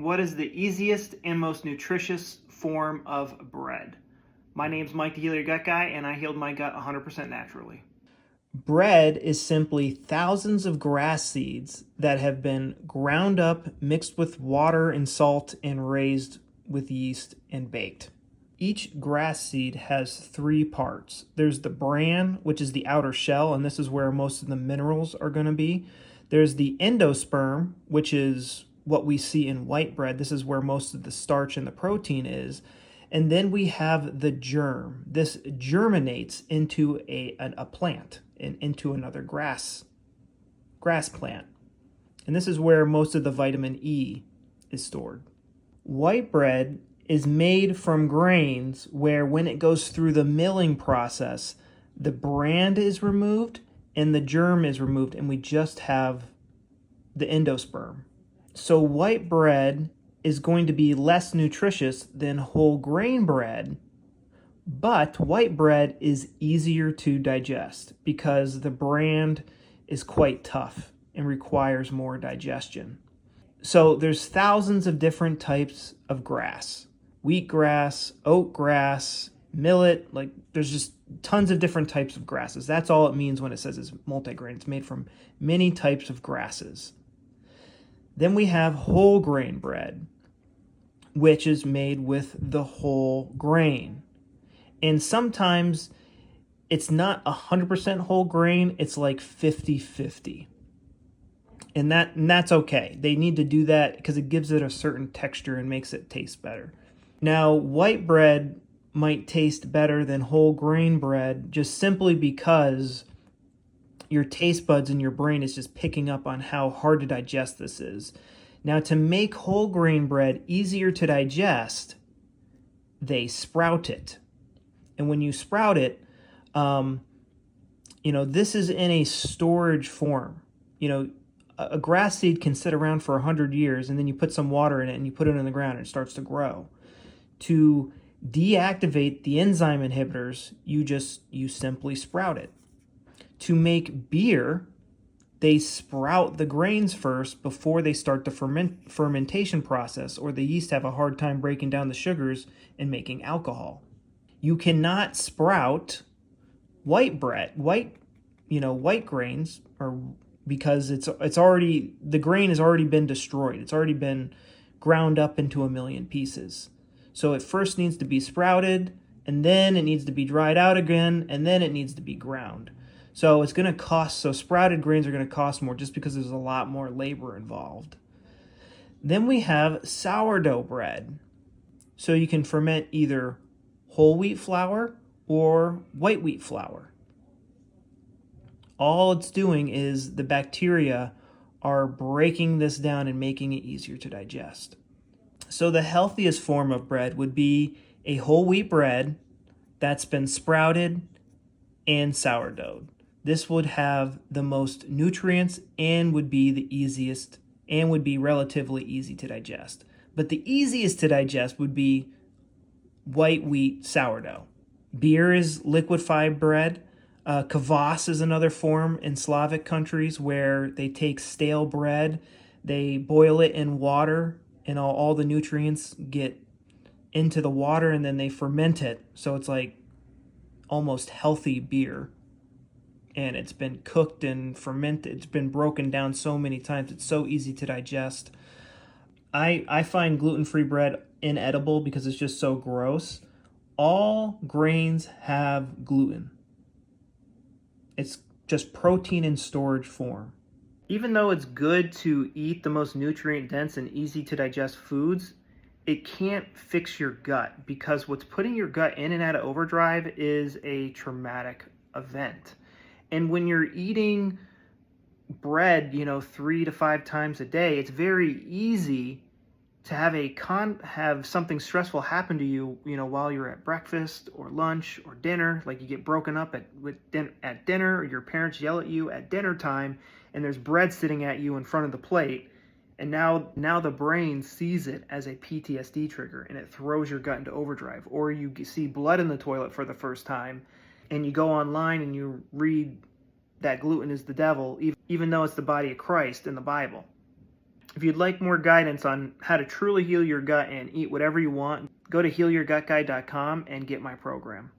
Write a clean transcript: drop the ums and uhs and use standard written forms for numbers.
What is the easiest and most nutritious form of bread? My name's Mike, the Heal Your Gut Guy, and I healed my gut 100% naturally. Bread is simply thousands of grass seeds that have been ground up, mixed with water and salt, and raised with yeast and baked. Each grass seed has three parts. There's the bran, which is the outer shell, and this is where most of the minerals are going to be. There's the endosperm, which is what we see in white bread. This is where most of the starch and the protein is. And then we have the germ. This germinates into a plant and into another grass plant. And this is where most of the vitamin E is stored. White bread is made from grains where when it goes through the milling process, the bran is removed and the germ is removed, and we just have the endosperm. So white bread is going to be less nutritious than whole grain bread, but white bread is easier to digest because the bran is quite tough and requires more digestion. So there's thousands of different types of grass. Wheatgrass, oatgrass, millet, like there's just tons of different types of grasses. That's all it means when it says it's multigrain. It's made from many types of grasses. Then we have whole grain bread, which is made with the whole grain. And sometimes it's not 100% whole grain, it's like 50-50. And that's okay. They need to do that because it gives it a certain texture and makes it taste better. Now, white bread might taste better than whole grain bread just simply because your taste buds and your brain is just picking up on how hard to digest this is. Now, to make whole grain bread easier to digest, they sprout it. And when you sprout it, this is in a storage form. A grass seed can sit around for 100 years, and then you put some water in it and you put it in the ground and it starts to grow. To deactivate the enzyme inhibitors, you simply sprout it. To make beer, they sprout the grains first before they start the fermentation process, or the yeast have a hard time breaking down the sugars and making alcohol. You cannot sprout white grains, or because the grain has already been destroyed. It's already been ground up into a million pieces. So it first needs to be sprouted, and then it needs to be dried out again, and then it needs to be ground. So it's going to cost, so sprouted grains are going to cost more just because there's a lot more labor involved. Then we have sourdough bread. So you can ferment either whole wheat flour or white wheat flour. All it's doing is the bacteria are breaking this down and making it easier to digest. So the healthiest form of bread would be a whole wheat bread that's been sprouted and sourdough'd. This would have the most nutrients and would be the easiest and would be relatively easy to digest. But the easiest to digest would be white wheat sourdough. Beer is liquefied bread. Kvass is another form in Slavic countries where they take stale bread, they boil it in water, and all the nutrients get into the water, and then they ferment it. So it's like almost healthy beer. And it's been cooked and fermented. It's been broken down so many times. It's so easy to digest. I find gluten-free bread inedible because it's just so gross. All grains have gluten. It's just protein in storage form. Even though it's good to eat the most nutrient-dense and easy to digest foods, it can't fix your gut because what's putting your gut in and out of overdrive is a traumatic event. And when you're eating bread, 3 to 5 times a day, it's very easy to have something stressful happen to you, while you're at breakfast or lunch or dinner. Like you get broken up at dinner, or your parents yell at you at dinner time, and there's bread sitting at you in front of the plate. And now the brain sees it as a PTSD trigger, and it throws your gut into overdrive. Or you see blood in the toilet for the first time, and you go online and you read that gluten is the devil, even though it's the body of Christ in the Bible. If you'd like more guidance on how to truly heal your gut and eat whatever you want, go to healyourgutguy.com and get my program.